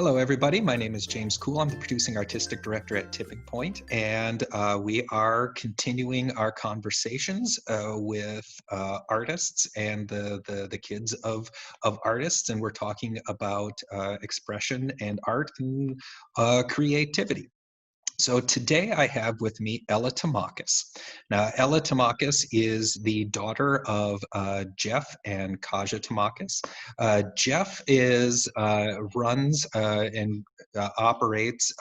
Hello, everybody. My name is James Cool. I'm the producing artistic director at Tipping Point, and we are continuing our conversations with artists and the kids of artists, and we're talking about expression and art and creativity. So today I have with me Ella Thomakos. Now, Ella Thomakos is the daughter of Jeff and Kaja Thomakos. Jeff runs and operates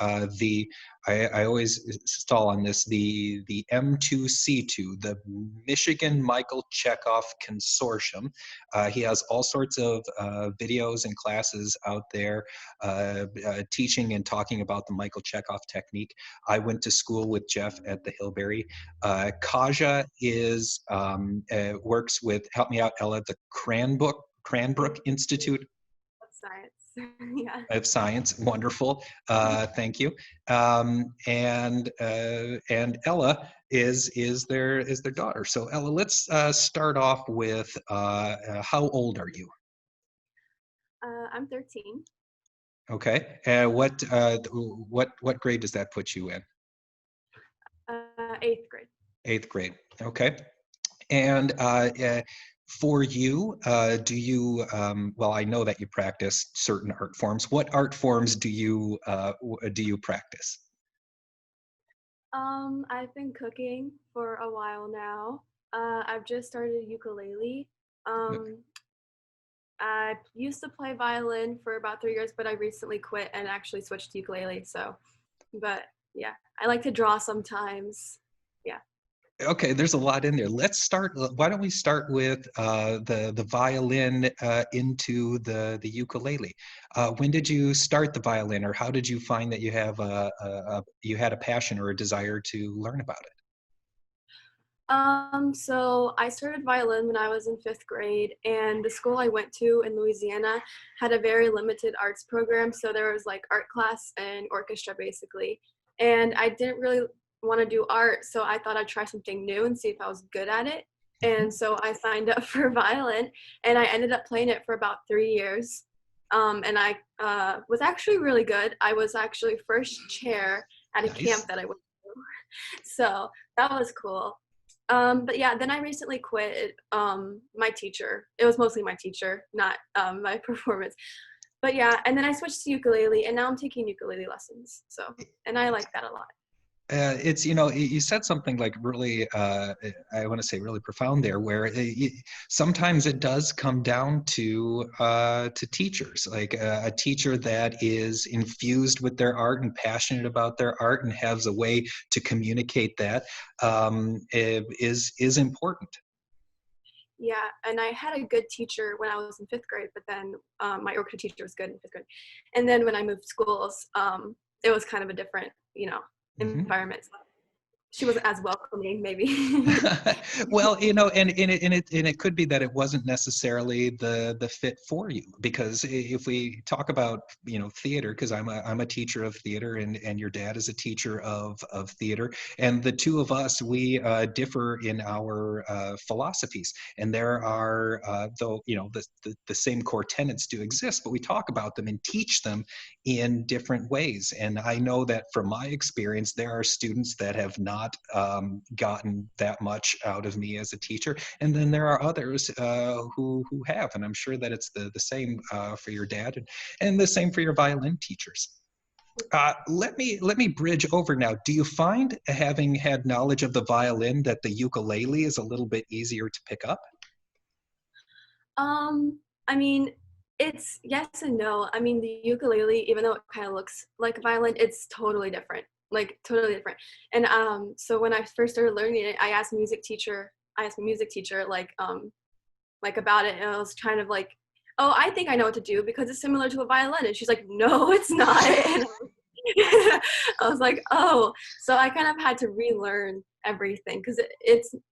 I always stall on this, the M2C2, the Michigan Michael Chekhov Consortium. He has all sorts of videos and classes out there teaching and talking about the Michael Chekhov technique. I went to school with Jeff at the Hillberry. Kaja works with, help me out, Ella, the Cranbrook Institute Science. Yeah. of Science. Wonderful. Thank you. And Ella is their daughter. So Ella, let's start off with how old are you? I'm 13. Okay. What grade does that put you in? 8th grade. 8th grade. Okay. And for you, do you, well, I know that you practice certain art forms. What art forms do you practice? I've been cooking for a while now. I've just started ukulele. I used to play violin for about 3 years, but I recently quit and actually switched to ukulele. So, but yeah, I like to draw sometimes. Yeah. Okay, there's a lot in there. Let's start. Why don't we start with the violin into the ukulele? When did you start the violin, or how did you find that you had a passion or a desire to learn about it? So I started violin when I was in 5th grade, and the school I went to in Louisiana had a very limited arts program. So there was like art class and orchestra basically. And I didn't really want to do art, so I thought I'd try something new and see if I was good at it. And so I signed up for violin, and I ended up playing it for about 3 years. And I was actually really good. I was actually first chair at a camp Nice. that I went to. So that was cool. But yeah, then I recently quit. My teacher. It was mostly my teacher, not my performance. But yeah, and then I switched to ukulele, and now I'm taking ukulele lessons. So, and I like that a lot. It's, you said something like really, I want to say really profound there, where sometimes it does come down to teachers, like a teacher that is infused with their art and passionate about their art and has a way to communicate that is important. Yeah, and I had a good teacher when I was in 5th grade, but then my orchestra teacher was good in 5th grade. And then when I moved schools, it was kind of a different, Mm-hmm. environment. So she wasn't as welcoming, maybe. Well, and it could be that it wasn't necessarily the fit for you, because if we talk about theater, because I'm a teacher of theater, and your dad is a teacher of theater, and the two of us, we differ in our philosophies, and there are though the same core tenets do exist, but we talk about them and teach them in different ways. And I know that from my experience, there are students that have not gotten that much out of me as a teacher, and then there are others who have, and I'm sure that it's the same for your dad, and the same for your violin teachers. Let me bridge over now. Do you find, having had knowledge of the violin, that the ukulele is a little bit easier to pick up? I mean, it's yes and no. I mean, the ukulele, even though it kind of looks like a violin, it's totally different, like totally different. And so when I first started learning it, I asked my music teacher, like about it, and I was kind of like, oh, I think I know what to do because it's similar to a violin. And she's like, no, it's not. And I was like, oh, so I kind of had to relearn everything because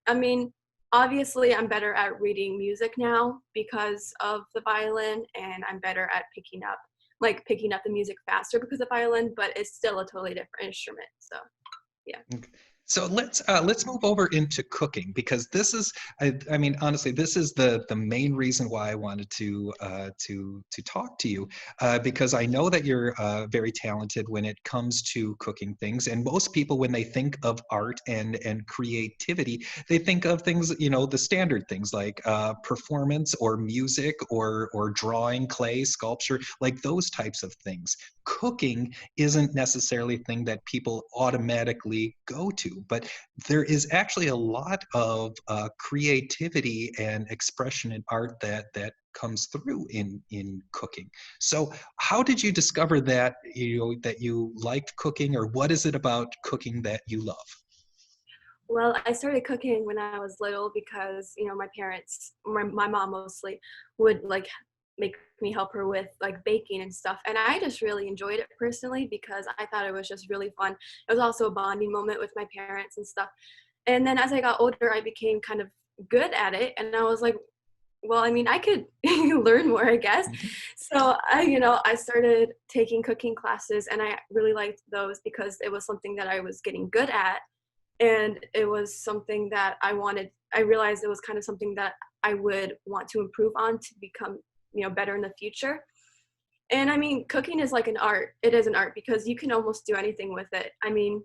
I mean, obviously I'm better at reading music now because of the violin, and I'm better at picking up the music faster because of violin, but it's still a totally different instrument. So, yeah. So let's move over into cooking, because this is, I mean, honestly, this is the main reason why I wanted to talk to you, because I know that you're very talented when it comes to cooking things. And most people, when they think of art and creativity, they think of things, you know, the standard things like performance or music or drawing, clay, sculpture, like those types of things. Cooking isn't necessarily a thing that people automatically go to, but there is actually a lot of creativity and expression in art that comes through in cooking. So how did you discover that, you know, that you liked cooking, or what is it about cooking that you love? Well, I started cooking when I was little because, my parents, my mom mostly, would like make me help her with like baking and stuff. And I just really enjoyed it personally because I thought it was just really fun. It was also a bonding moment with my parents and stuff. And then as I got older, I became kind of good at it. And I was like, well, I mean, I could learn more, I guess. Mhm. So I started taking cooking classes and I really liked those because it was something that I was getting good at, and it was something that I realized it was kind of something that I would want to improve on to become, better in the future. And I mean, cooking is like an art. It is an art because you can almost do anything with it. I mean,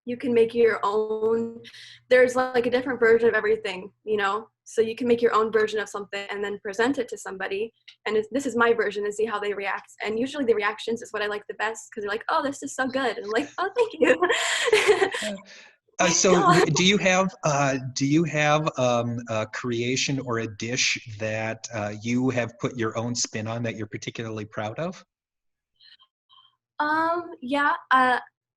you can make your own, there's like a different version of everything, so you can make your own version of something and then present it to somebody, and this is my version, and see how they react. And usually the reactions is what I like the best, because they're like, oh, this is so good, and I'm like, oh, thank you. So do you have a creation or a dish that you have put your own spin on that you're particularly proud of? Yeah,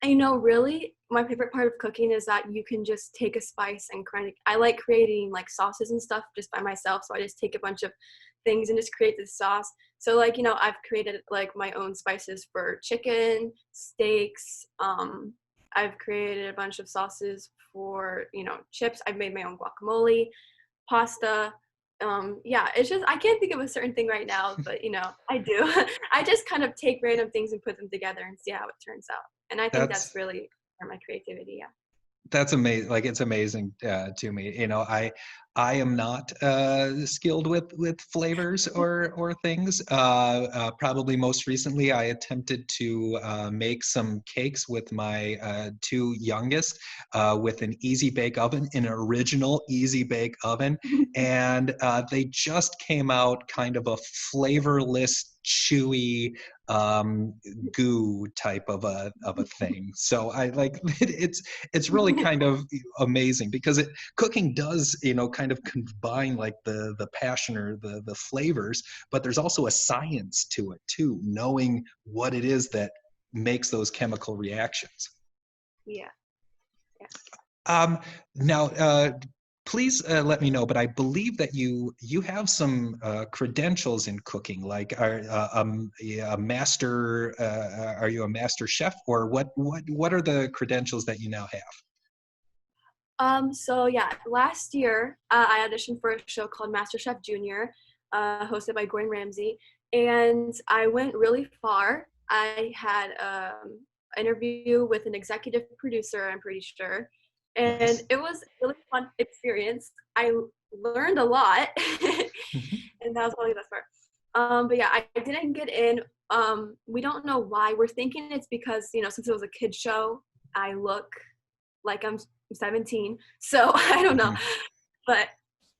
really, my favorite part of cooking is that you can just take a spice and I like creating like sauces and stuff just by myself. So I just take a bunch of things and just create this sauce. So like, I've created like my own spices for chicken, steaks. I've created a bunch of sauces for, chips. I've made my own guacamole, pasta. Yeah, it's just I can't think of a certain thing right now, but I do. I just kind of take random things and put them together and see how it turns out. And I think that's That's really where my creativity, yeah. That's amazing. Like, it's amazing to me. You know, I am not skilled with flavors or things. Probably most recently, I attempted to make some cakes with my two youngest with an easy bake oven, an original easy bake oven, and they just came out kind of a flavorless, chewy goo type of a thing. So I like it's really kind of amazing because cooking does, you know, kind of combine like the passion or the flavors, but there's also a science to it too, knowing what it is that makes those chemical reactions. Yeah, yeah. um Now, please let me know, but I believe that you have some credentials in cooking, like a master, are you a master chef, or what are the credentials that you now have? So yeah, last year I auditioned for a show called MasterChef Junior, hosted by Gordon Ramsay, and I went really far. I had interview with an executive producer, I'm pretty sure, and Nice. it was a really fun experience. I learned a lot, Mhm. and that was probably the best part. But yeah, I didn't get in. We don't know why. We're thinking it's because, since it was a kid show, I look like I'm 17. So I don't know. Mhm. But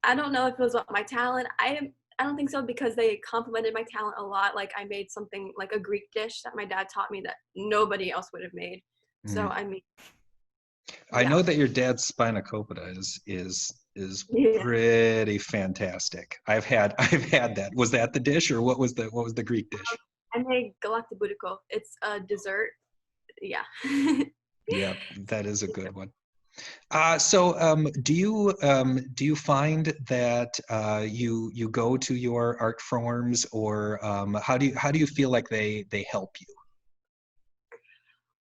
I don't know if it was about my talent. I don't think so, because they complimented my talent a lot. Like I made something like a Greek dish that my dad taught me that nobody else would have made. So Mm. I mean, I yeah. know that your dad's spanakopita is Yeah. pretty fantastic. I've had that. Was that the dish, or what was the Greek dish? I made galactibudico. It's a dessert. Yeah. Yeah, that is a good one. So, do you find that you go to your art forms, or how do you feel like they help you?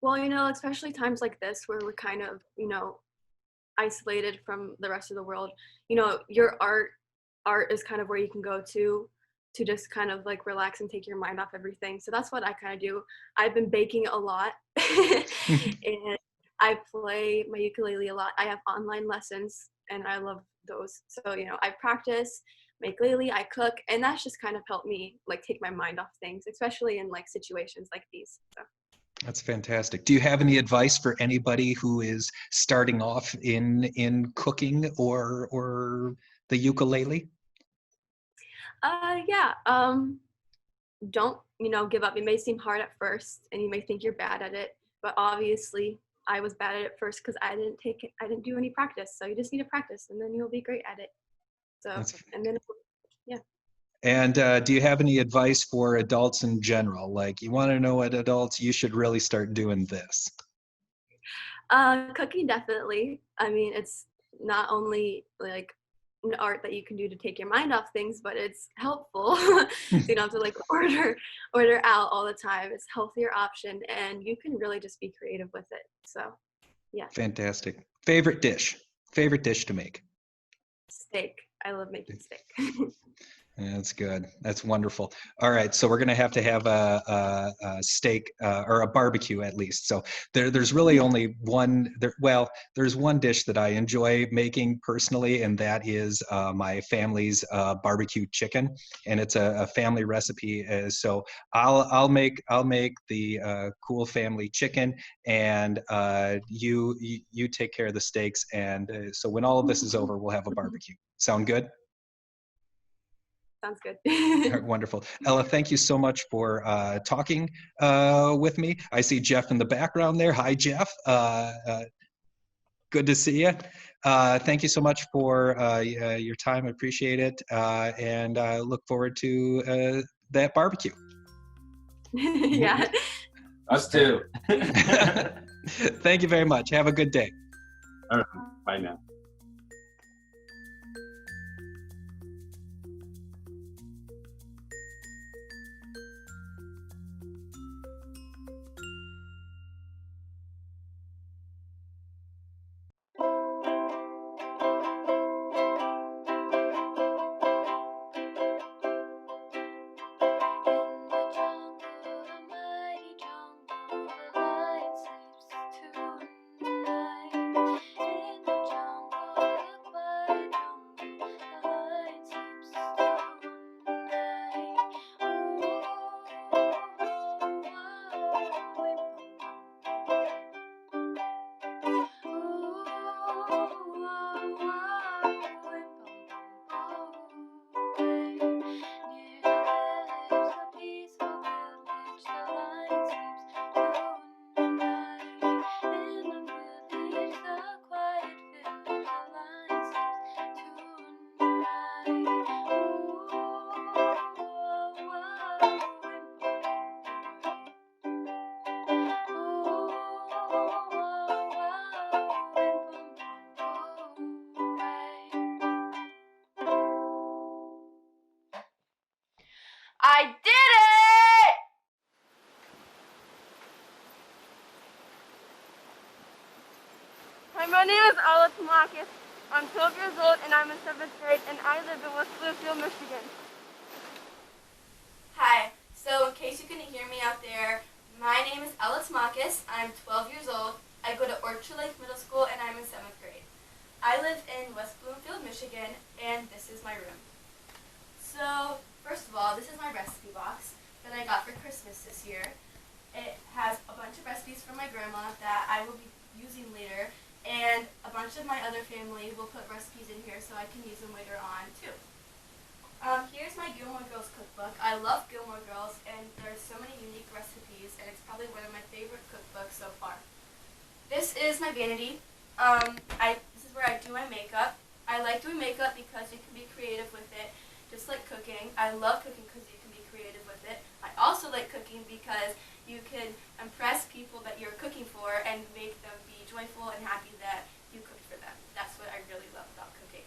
Well, especially times like this where we're kind of, isolated from the rest of the world, your art is kind of where you can go to just kind of like relax and take your mind off everything. So that's what I kind of do. I've been baking a lot. And I play my ukulele a lot. I have online lessons and I love those. So, you know, I practice, make ukulele, I cook, and that's just kind of helped me like take my mind off things, especially in like situations like these. So. That's fantastic. Do you have any advice for anybody who is starting off in cooking or the ukulele? Yeah. Don't, you know, give up. It may seem hard at first and you may think you're bad at it, but obviously I was bad at it first because I didn't do any practice. So you just need to practice and then you'll be great at it. So, That's and then, yeah. And do you have any advice for adults in general? Like, you want to know what adults, you should really start doing this. Cooking definitely. I mean, it's not only like an art that you can do to take your mind off things, but it's helpful. So you don't have to like order out all the time. It's a healthier option, and you can really just be creative with it. So, yeah. Fantastic. Favorite dish to make? Steak. I love making steak. That's good. That's wonderful. All right, so we're going to have a steak or a barbecue at least. So there's really only one. There's one dish that I enjoy making personally, and that is my family's barbecue chicken, and it's a family recipe. So I'll make the cool family chicken, and you take care of the steaks. And so when all of this is over, we'll have a barbecue. Sound good? Sounds good. All right, wonderful. Ella, thank you so much for talking with me. I see Jeff in the background there. Hi, Jeff. Good to see you. Thank you so much for your time. I appreciate it. And I look forward to that barbecue. Yeah. Us too. Thank you very much. Have a good day. All right. Bye now. I did it! Hi, my name is Ella Thomakos. I'm 12 years old and I'm in 7th grade and I live in West Bloomfield, Michigan. Hi, so in case you couldn't hear me out there, my name is Ella Thomakos. I'm 12 years old. I go to Orchard Lake Middle School and I'm in 7th grade. I live in West Bloomfield, Michigan, and this is my room. So, first of all, this is my recipe box that I got for Christmas this year. It has a bunch of recipes from my grandma that I will be using later, and a bunch of my other family will put recipes in here so I can use them later on too. Here's my Gilmore Girls cookbook. I love Gilmore Girls, and there's so many unique recipes, and it's probably one of my favorite cookbooks so far. This is my vanity. This is where I do my makeup. I like doing makeup because you can be creative with it, just like cooking. I love cooking because you can be creative with it. I also like cooking because you can impress people that you're cooking for and make them be joyful and happy that you cooked for them. That's what I really love about cooking.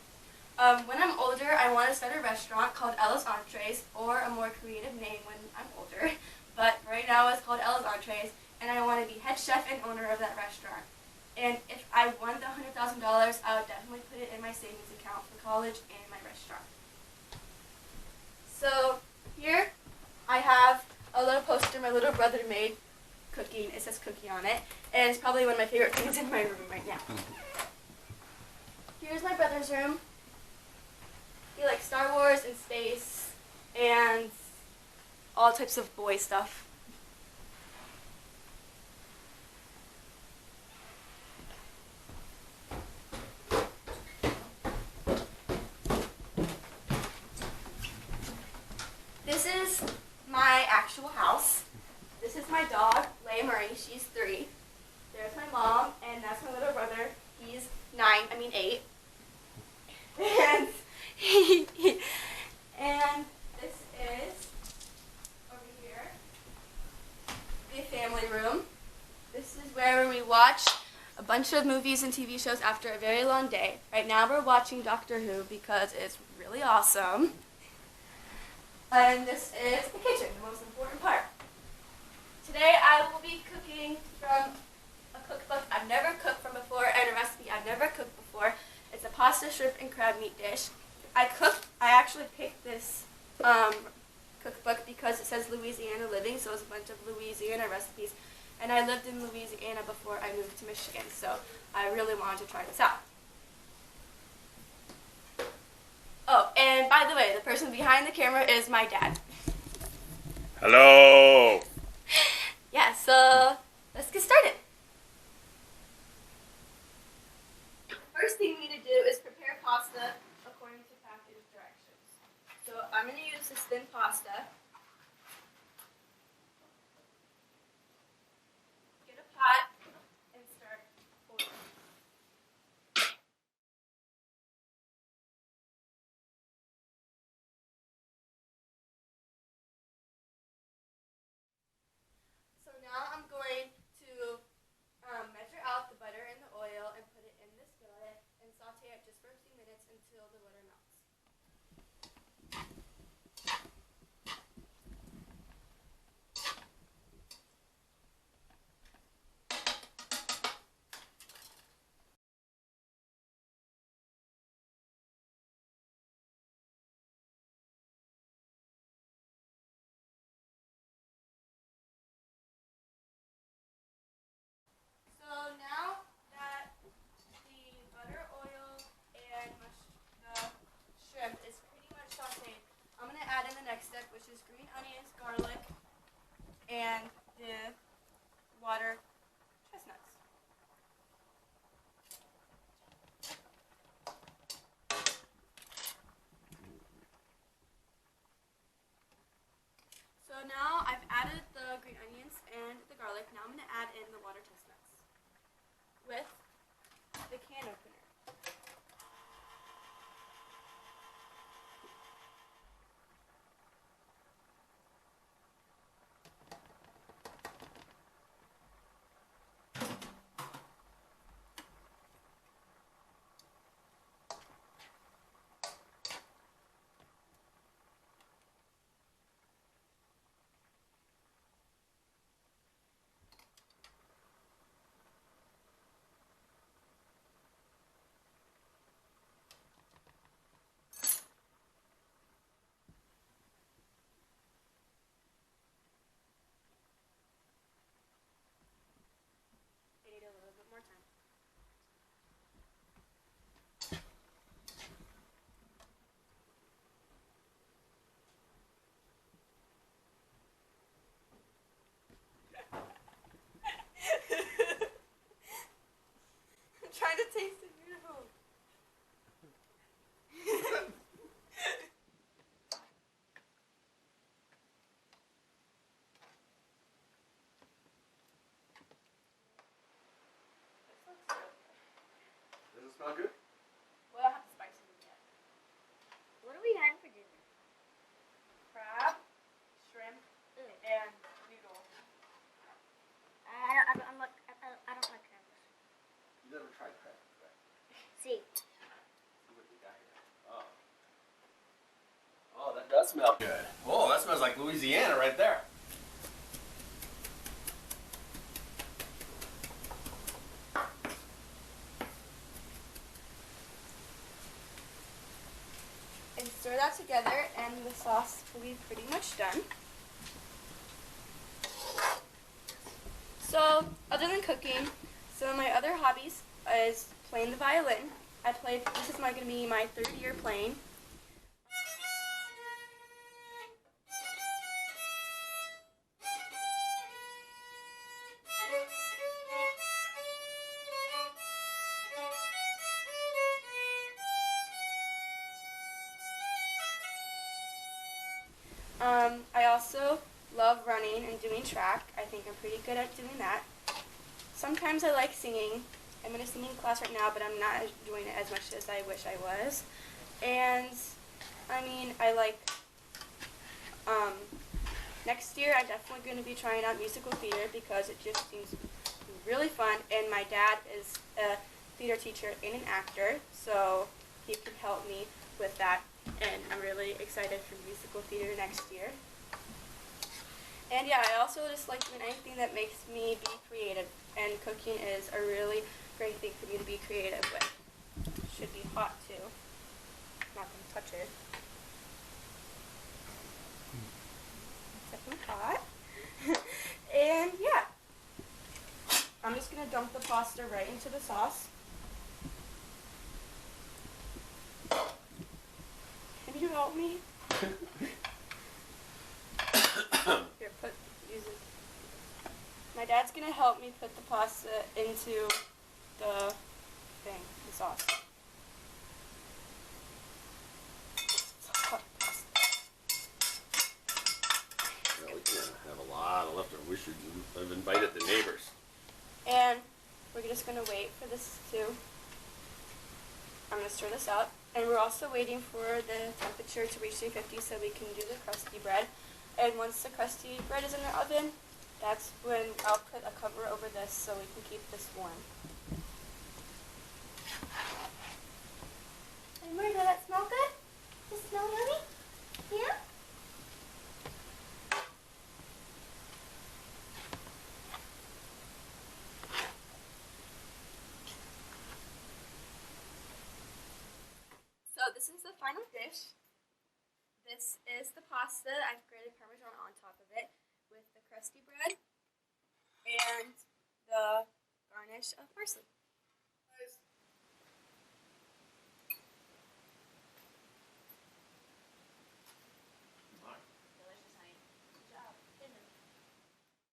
When I'm older, I want to start a restaurant called Ella's Entrees, or a more creative name when I'm older. But right now it's called Ella's Entrees, and I want to be head chef and owner of that restaurant. And if I won the $100,000, I would definitely put it in my savings account for college and my restaurant. So here I have a little poster my little brother made cooking. It says cookie on it. And it's probably one of my favorite things in my room right now. Here's my brother's room. He likes Star Wars and space and all types of boy stuff. This is my actual house. This is my dog, Leia Murray. She's 3. There's my mom, and that's my little brother. He's 8. And and this is over here the family room. This is where we watch a bunch of movies and TV shows after a very long day. Right now we're watching Doctor Who because it's really awesome. And this is the kitchen, the most important part. Today I will be cooking from a cookbook I've never cooked from before and a recipe I've never cooked before. It's a pasta, shrimp, and crab meat dish. I actually picked this cookbook because it says Louisiana Living, so it's a bunch of Louisiana recipes. And I lived in Louisiana before I moved to Michigan, so I really wanted to try this out. Oh, and by the way, the person behind the camera is my dad. Hello. Yeah, so let's get started. First thing we need to do is prepare pasta according to package directions. So I'm going to use this thin pasta. Get a pot and start pouring. So now I'm going to measure out the butter and the oil and put it in this skillet and saute it just for a few minutes until the butter melts. So now that the butter, oil, and the shrimp is pretty much sauteed, I'm going to add in the next step, which is green onions, garlic, and the water chestnuts. So now I've added the green onions and the garlic. Now I'm going to add in the water chestnuts with the can opener. I need a little bit more time. I'm trying to taste it. Beautiful. Does it smell good? Well, I have the spices in yet. What are we having for dinner? Crab, shrimp, and noodle. I don't like crab. You never tried crab, right? See, See what you got here. Oh. Oh, that does smell good. Oh, that smells like Louisiana right there. And stir that together, and the sauce will be pretty much done. So, other than cooking, some of my other hobbies is playing the violin. This is going to be my 3rd year playing. I also love running and doing track. I think I'm pretty good at doing that. Sometimes I like singing. I'm in a singing class right now, but I'm not doing it as much as I wish I was. And, I mean, I like, next year I'm definitely going to be trying out musical theater because it just seems really fun. And my dad is a theater teacher and an actor, so he can help me with that. And I'm really excited for musical theater next year. And yeah, I also just like doing anything that makes me be creative, and cooking is a really great thing for me to be creative with. Should be hot too. Not gonna touch it. Definitely hot. And yeah, I'm just gonna dump the pasta right into the sauce. Can you help me? Here, use it. My dad's gonna help me put the pasta into the thing, the sauce. Well, we can have a lot of leftover. We should have invited the neighbors. And we're just gonna wait for this to. I'm gonna stir this up, and we're also waiting for the temperature to reach 350 so we can do the crusty bread. And once the crusty bread is in the oven, that's when I'll put a cover over this so we can keep this warm. Hey, Maria, does that smell good? Does it smell yummy? Yeah? So this is the final dish. This is the pasta. I've grated Parmesan on top of it with the crusty bread and the garnish of parsley.